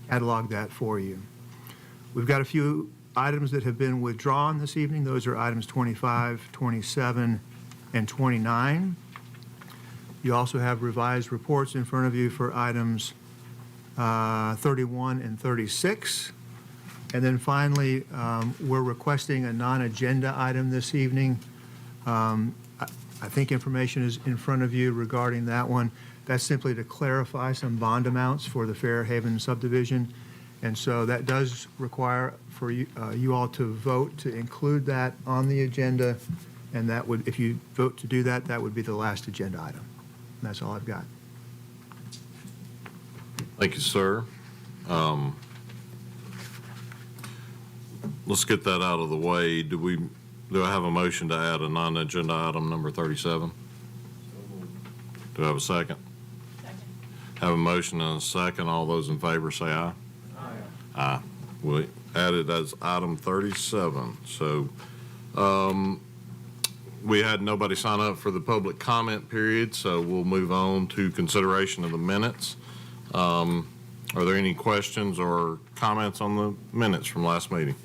catalog that for you. We've got a few items that have been withdrawn this evening. Those are items 25, 27, and 29. You also have revised reports in front of you for items 31 and 36. And then finally, we're requesting a non-agenda item this evening. I think information is in front of you regarding that one. That's simply to clarify some bond amounts for the Fairhaven subdivision. And so that does require for you all to vote to include that on the agenda. And that would, if you vote to do that, that would be the last agenda item. And that's all I've got. Thank you, sir. Let's get that out of the way. Do I have a motion to add a non-agenda item number 37? Do I have a second? Second. Have a motion and a second. All those in favor say aye. Aye. Aye. We add it as item 37. So we had nobody sign up for the public comment period, so we'll move on to consideration of the minutes. Are there any questions or comments on the minutes from last meeting?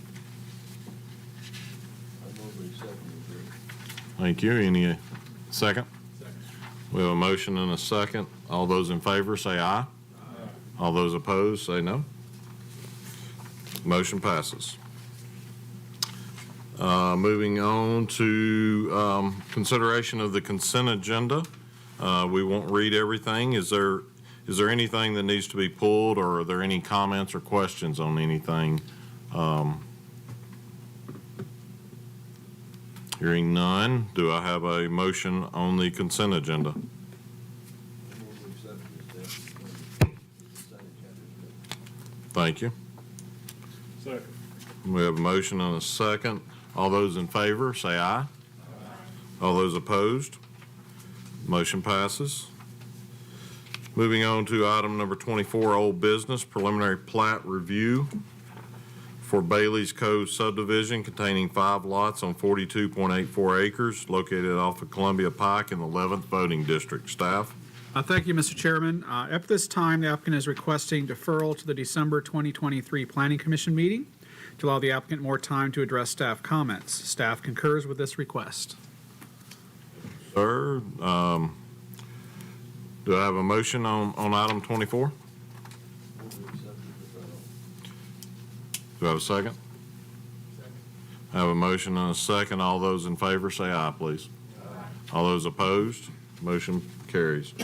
Thank you. Any second? Second. We have a motion and a second. All those in favor say aye. Aye. All those opposed say no. Motion passes. Moving on to consideration of the consent agenda. We won't read everything. Is there anything that needs to be pulled, or are there any comments or questions on anything? Hearing none, do I have a motion on the consent agenda? Thank you. Second. We have a motion and a second. All those in favor say aye. Aye. All those opposed? Motion passes. Moving on to item number 24, old business, preliminary plat review for Bailey's Cove subdivision containing 5 lots on 42.84 acres located off of Columbia Pike in the 11th voting district. Staff? Thank you, Mr. Chairman. At this time, the applicant is requesting deferral to the December 2023 Planning Commission meeting to allow the applicant more time to address staff comments. Staff concurs with this request. Sir, do I have a motion on item 24? Do I have a second? Second. I have a motion and a second. All those in favor say aye, please. Aye. All those opposed? Motion carries.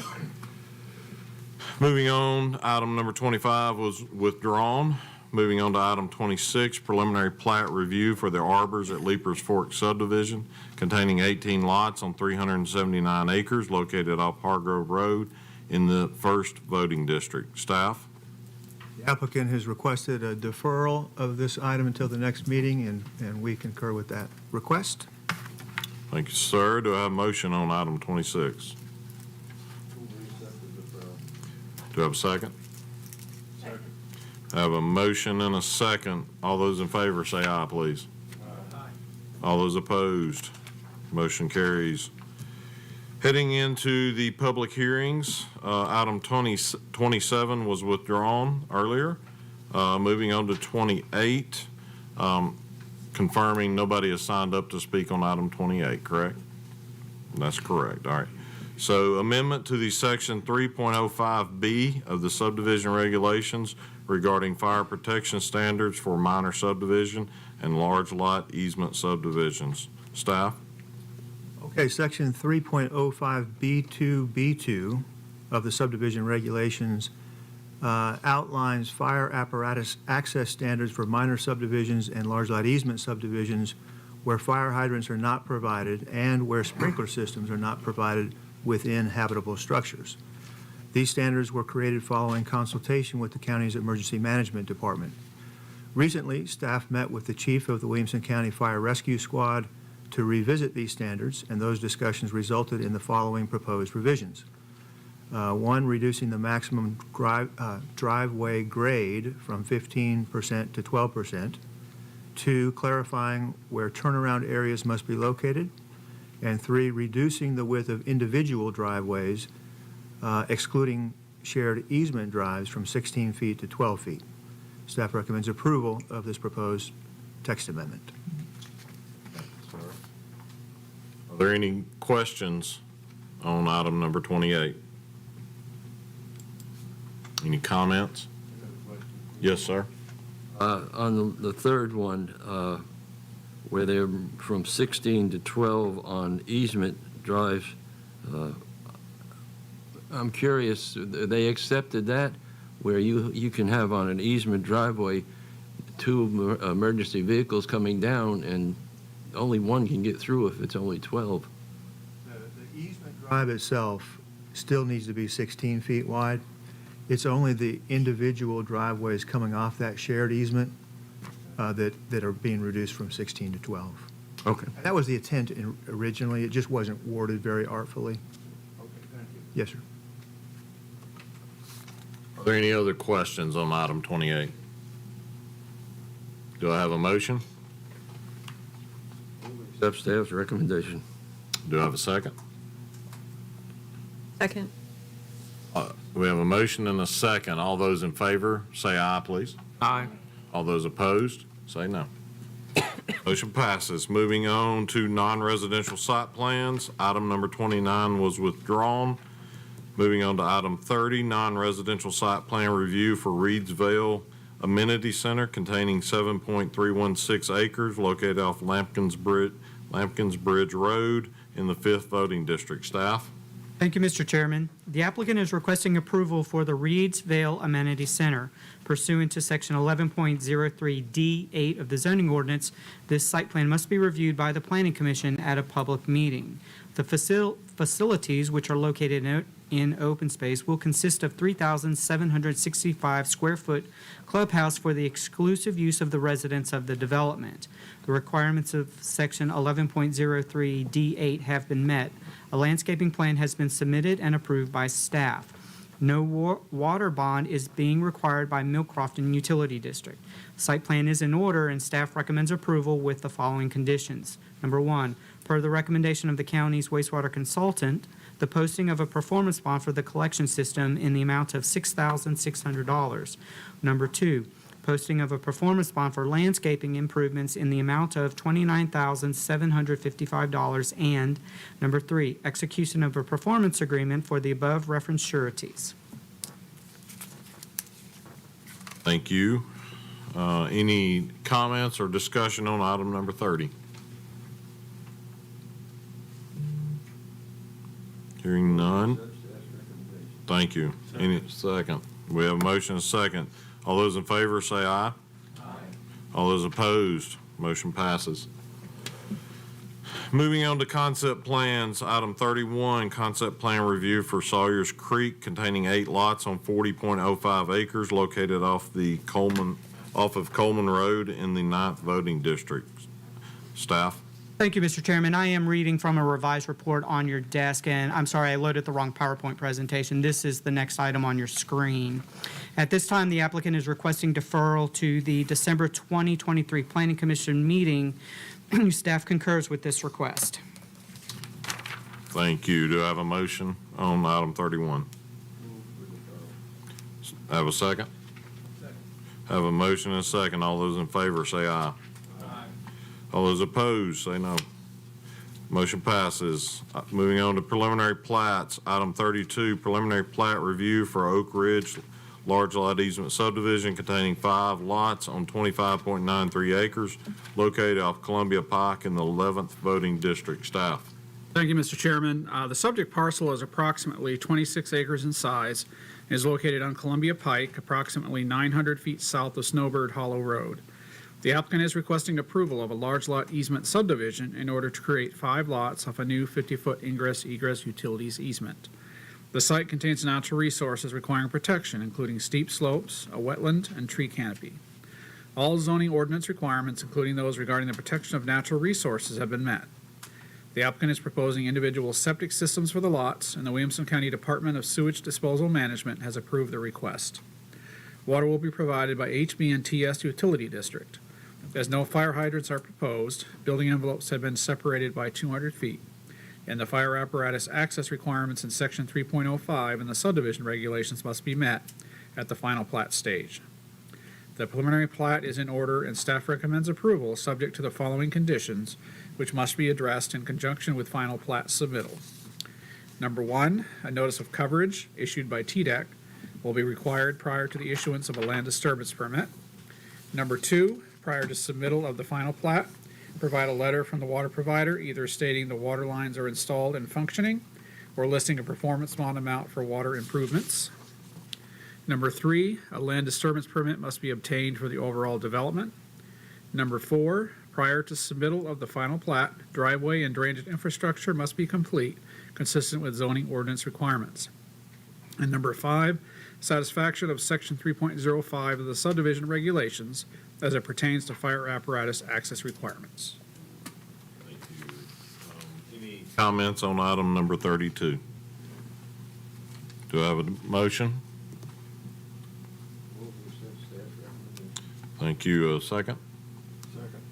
Moving on, item number 25 was withdrawn. Moving on to item 26, preliminary plat review for the Arbors at Leapers Fork subdivision containing 18 lots on 379 acres located off Hargrove Road in the 1st voting district. Staff? The applicant has requested a deferral of this item until the next meeting, and we concur with that request. Thank you, sir. Do I have a motion on item 26? Do I have a second? Second. I have a motion and a second. All those in favor say aye, please. Aye. All those opposed? Motion carries. Heading into the public hearings, item 27 was withdrawn earlier. Moving on to 28, confirming nobody has signed up to speak on item 28, correct? That's correct. All right. So amendment to the section 3.05B of the subdivision regulations regarding fire protection standards for minor subdivision and large lot easement subdivisions. Staff? Okay, section 3.05B2B2 of the subdivision regulations outlines fire apparatus access standards for minor subdivisions and large lot easement subdivisions where fire hydrants are not provided and where sprinkler systems are not provided within habitable structures. These standards were created following consultation with the county's emergency management department. Recently, staff met with the chief of the Williamson County Fire Rescue Squad to revisit these standards, and those discussions resulted in the following proposed revisions. One, reducing the maximum driveway grade from 15% to 12%. 2, clarifying where turnaround areas must be located. And 3, reducing the width of individual driveways, excluding shared easement drives, from 16 feet to 12 feet. Staff recommends approval of this proposed text amendment. Are there any questions on item number 28? Any comments? Yes, sir. On the third one, where they're from 16 to 12 on easement drives, I'm curious, they accepted that, where you can have on an easement driveway two emergency vehicles coming down and only one can get through if it's only 12. The easement drive itself still needs to be 16 feet wide. It's only the individual driveways coming off that shared easement that are being reduced from 16 to 12. Okay. That was the intent originally. It just wasn't worded very artfully. Okay, thank you. Yes, sir. Are there any other questions on item 28? Do I have a motion? Accept staff's recommendation. Do I have a second? Second. We have a motion and a second. All those in favor, say aye, please. Aye. All those opposed, say no. Motion passes. Moving on to non-residential site plans. Item number 29 was withdrawn. Moving on to item 30, non-residential site plan review for Reedsville Amenity Center containing 7.316 acres located off Lampkins Bridge Road in the 5th Voting District. Staff? Thank you, Mr. Chairman. The applicant is requesting approval for the Reedsville Amenity Center. Pursuant to Section 11.03D8 of the zoning ordinance, this site plan must be reviewed by the Planning Commission at a public meeting. The facilities, which are located in open space, will consist of 3,765 square foot clubhouse for the exclusive use of the residents of the development. The requirements of Section 11.03D8 have been met. A landscaping plan has been submitted and approved by staff. No water bond is being required by Millcrofton Utility District. Site plan is in order and staff recommends approval with the following conditions. Number one, per the recommendation of the county's wastewater consultant, the posting of a performance bond for the collection system in the amount of $6,600. Number two, posting of a performance bond for landscaping improvements in the amount of $29,755. And number three, execution of a performance agreement for the above referenced sureties. Thank you. Any comments or discussion on item number 30? Hearing none. Thank you. Any second? We have a motion and a second. All those in favor say aye. Aye. All those opposed, motion passes. Moving on to concept plans, item 31, concept plan review for Sawyer's Creek containing 8 lots on 40.05 acres located off of Coleman Road in the 9th Voting District. Staff? Thank you, Mr. Chairman. I am reading from a revised report on your desk, and I'm sorry, I loaded the wrong PowerPoint presentation. This is the next item on your screen. At this time, the applicant is requesting deferral to the December 2023 Planning Commission meeting. Staff concurs with this request. Thank you. Do I have a motion on item 31? Have a second? Have a motion and a second. All those in favor say aye. All those opposed, say no. Motion passes. Moving on to preliminary plats. Item 32, preliminary plat review for Oak Ridge large lot easement subdivision containing 5 lots on 25.93 acres located off Columbia Pike in the 11th Voting District. Staff. Thank you, Mr. Chairman. The subject parcel is approximately 26 acres in size and is located on Columbia Pike, approximately 900 feet south of Snowbird Hollow Road. The applicant is requesting approval of a large lot easement subdivision in order to create 5 lots off a new 50-foot ingress-egress utilities easement. The site contains natural resources requiring protection, including steep slopes, a wetland, and tree canopy. All zoning ordinance requirements, including those regarding the protection of natural resources, have been met. The applicant is proposing individual septic systems for the lots, and the Williamson County Department of Sewage Disposal Management has approved the request. Water will be provided by HB&TS Utility District. As no fire hydrants are proposed, building envelopes have been separated by 200 feet, and the fire apparatus access requirements in Section 3.05 and the subdivision regulations must be met at the final plat stage. The preliminary plat is in order and staff recommends approval, subject to the following conditions, which must be addressed in conjunction with final plat submittal. Number one, a notice of coverage issued by TDEC will be required prior to the issuance of a land disturbance permit. Number two, prior to submittal of the final plat, provide a letter from the water provider either stating the water lines are installed and functioning or listing a performance bond amount for water improvements. Number three, a land disturbance permit must be obtained for the overall development. Number four, prior to submittal of the final plat, driveway and drainage infrastructure must be complete, consistent with zoning ordinance requirements. And number five, satisfaction of section 3.05 of the subdivision regulations as it pertains to fire apparatus access requirements. Thank you. Any comments on item number 32? Do I have a motion? Thank you. A second? Second.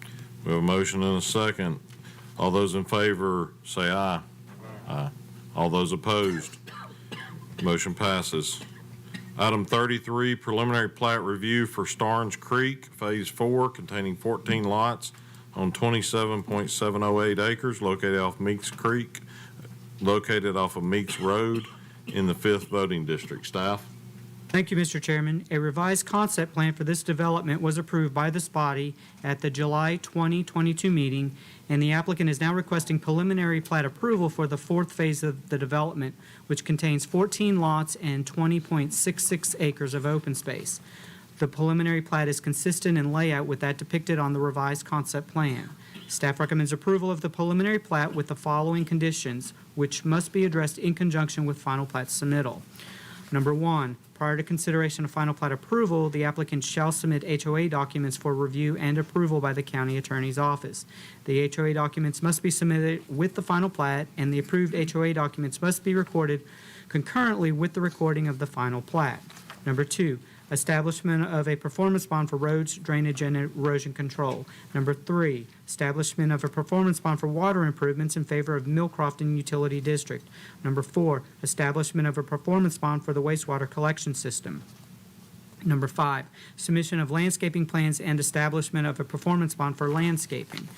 We have a motion and a second. All those in favor say aye. Aye. All those opposed? Motion passes. Item 33, preliminary plat review for Starnes Creek, Phase 4, containing 14 lots on 27.708 acres located off Meeks Creek, located off of Meeks Road in the 5th voting district. Staff? Thank you, Mr. Chairman. A revised concept plan for this development was approved by this body at the July 2022 meeting, and the applicant is now requesting preliminary plat approval for the fourth phase of the development, which contains 14 lots and 20.66 acres of open space. The preliminary plat is consistent in layout with that depicted on the revised concept plan. Staff recommends approval of the preliminary plat with the following conditions, which must be addressed in conjunction with final plat submittal. Number one, prior to consideration of final plat approval, the applicant shall submit HOA documents for review and approval by the county attorney's office. The HOA documents must be submitted with the final plat, and the approved HOA documents must be recorded concurrently with the recording of the final plat. Number two, establishment of a performance bond for roads, drainage, and erosion control. Number three, establishment of a performance bond for water improvements in favor of Millcrofton Utility District. Number four, establishment of a performance bond for the wastewater collection system. Number five, submission of landscaping plans and establishment of a performance bond for landscaping.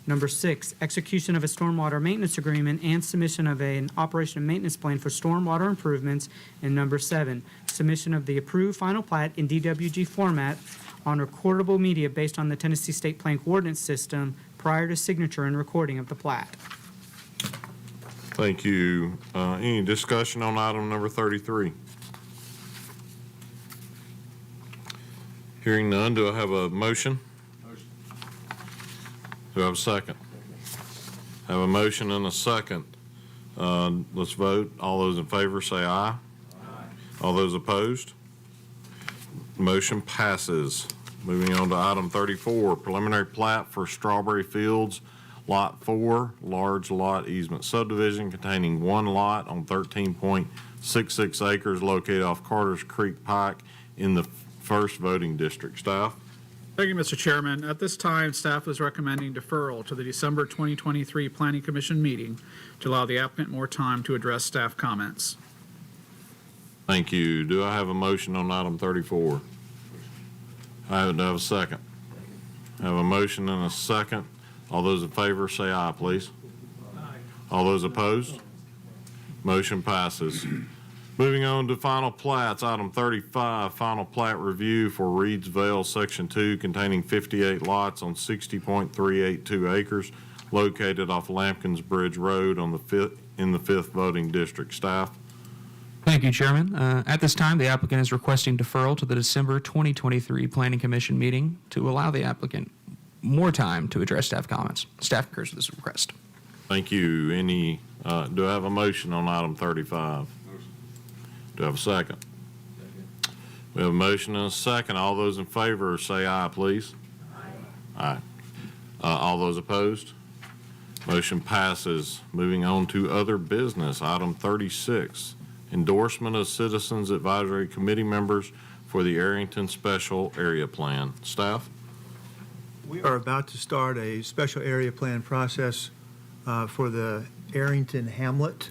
Number six, execution of a stormwater maintenance agreement and submission of an operation and maintenance plan for stormwater improvements. And number seven, submission of the approved final plat in DWG format on recordable media based on the Tennessee State Plan Coordinate System prior to signature and recording of the plat. Thank you. Any discussion on item number 33? Hearing none, do I have a motion? Motion. Do I have a second? Have a motion and a second. Let's vote. All those in favor say aye. Aye. All those opposed? Motion passes. Moving on to item 34, preliminary plat for Strawberry Fields, Lot 4, large lot easement subdivision containing one lot on 13.66 acres located off Carter's Creek Pike in the 1st voting district. Staff? Thank you, Mr. Chairman. At this time, staff is recommending deferral to the December 2023 Planning Commission meeting to allow the applicant more time to address staff comments. Thank you. Do I have a motion on item 34? Do I have a second? I have a motion and a second. All those in favor say aye, please. Aye. All those opposed? Motion passes. Moving on to final plats, item 35, final plat review for Reedsville, Section 2, containing 58 lots on 60.382 acres located off Lampkins Bridge Road in the 5th voting district. Staff? Thank you, Chairman. At this time, the applicant is requesting deferral to the December 2023 Planning Commission meeting to allow the applicant more time to address staff comments. Staff concurs with this request. Thank you. Do I have a motion on item 35? Do I have a second? We have a motion and a second. All those in favor say aye, please. Aye. All those opposed? Motion passes. Moving on to other business, item 36, endorsement of Citizens Advisory Committee members for the Arrington Special Area Plan. Staff? We are about to start a special area plan process for the Arrington Hamlet,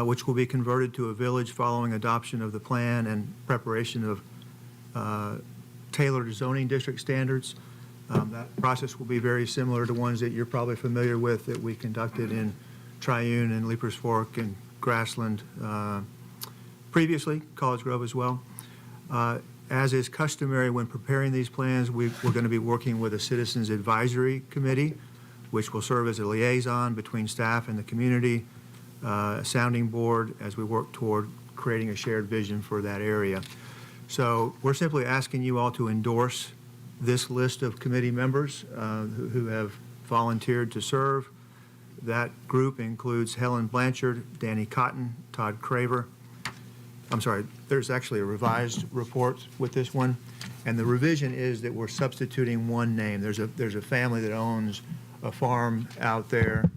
which will be converted to a village following adoption of the plan and preparation of tailored zoning district standards. That process will be very similar to ones that you're probably familiar with that we conducted in Triune and Leapers Fork and Grassland previously, College Grove as well. As is customary when preparing these plans, we're going to be working with a Citizens Advisory Committee, which will serve as a liaison between staff and the community, a sounding board as we work toward creating a shared vision for that area. So we're simply asking you all to endorse this list of committee members who have volunteered to serve. That group includes Helen Blanchard, Danny Cotton, Todd Craver. I'm sorry, there's actually a revised report with this one, and the revision is that we're substituting one name. There's a family that owns a farm out there,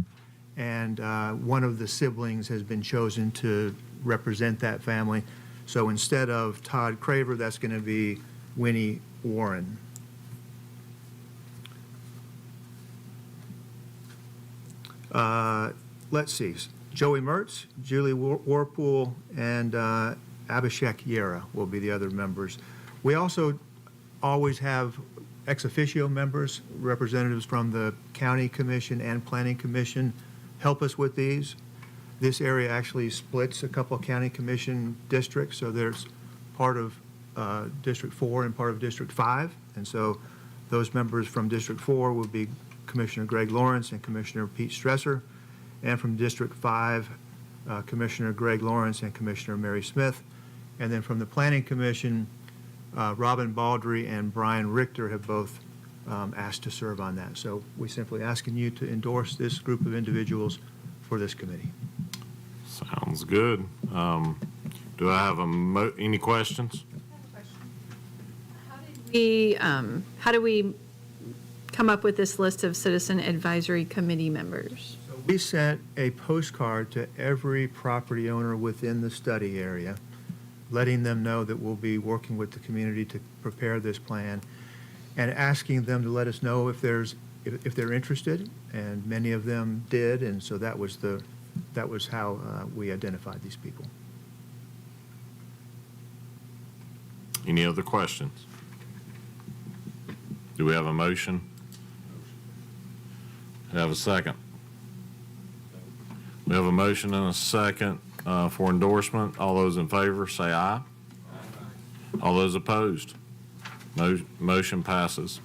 and one of the siblings has been chosen to represent that family. So instead of Todd Craver, that's going to be Winnie Warren. Let's see, Joey Mertz, Julie Warpool, and Abhishek Yera will be the other members. We also always have ex officio members, representatives from the County Commission and Planning Commission help us with these. This area actually splits a couple of County Commission districts, so there's part of District 4 and part of District 5, and so those members from District 4 will be Commissioner Greg Lawrence and Commissioner Pete Stresser, and from District 5, Commissioner Greg Lawrence and Commissioner Mary Smith. And then from the Planning Commission, Robin Baldry and Brian Richter have both asked to serve on that. So we're simply asking you to endorse this group of individuals for this committee. Sounds good. Do I have any questions? How do we come up with this list of Citizen Advisory Committee members? We sent a postcard to every property owner within the study area, letting them know that we'll be working with the community to prepare this plan and asking them to let us know if they're interested, and many of them did, and so that was how we identified these people. Any other questions? Do we have a motion? Do we have a second? We have a motion and a second for endorsement. All those in favor say aye. All those opposed? Motion passes.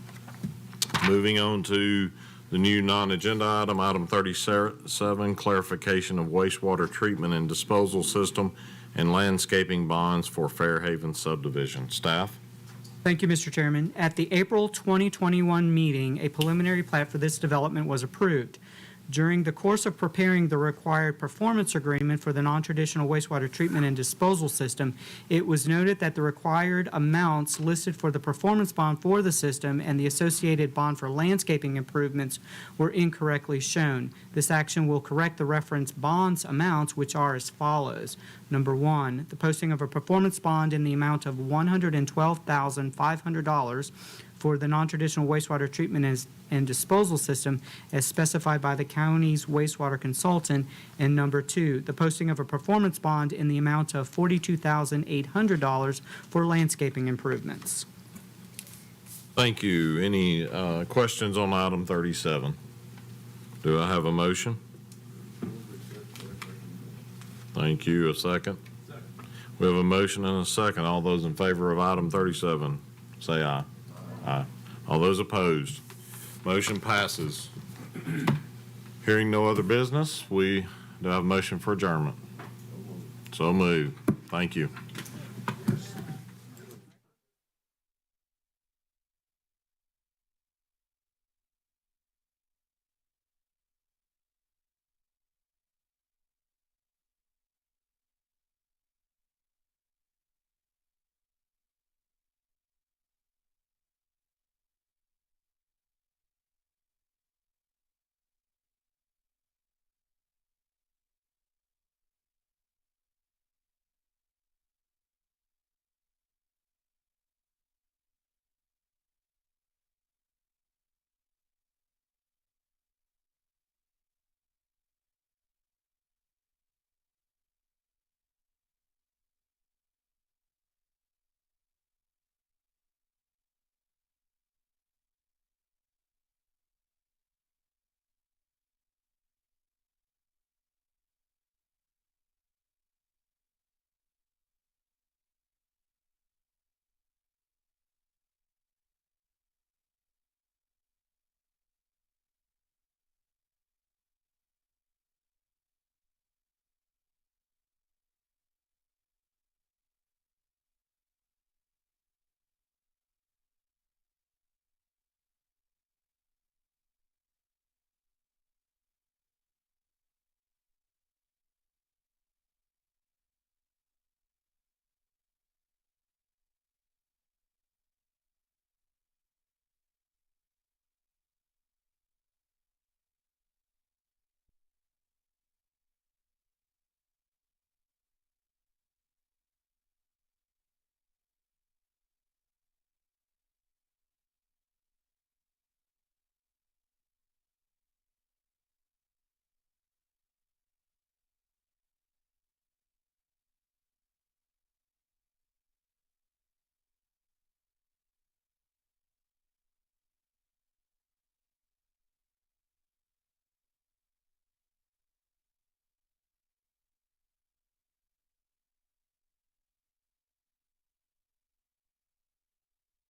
Moving on to the new non-agenda item, item 37, clarification of wastewater treatment and disposal system and landscaping bonds for Fairhaven subdivision. Staff? Thank you, Mr. Chairman. At the April 2021 meeting, a preliminary plat for this development was approved. During the course of preparing the required performance agreement for the non-traditional wastewater treatment and disposal system, it was noted that the required amounts listed for the performance bond for the system and the associated bond for landscaping improvements were incorrectly shown. This action will correct the reference bonds amounts, which are as follows. Number one, the posting of a performance bond in the amount of $112,500 for the non-traditional wastewater treatment and disposal system as specified by the county's wastewater consultant. And number two, the posting of a performance bond in the amount of $42,800 for landscaping improvements. Thank you. Any questions on item 37? Do I have a motion? Thank you. A second? We have a motion and a second. All those in favor of item 37, say aye. Aye. All those opposed? Motion passes. Hearing no other business, we do have a motion for adjournment. So moved. Thank you.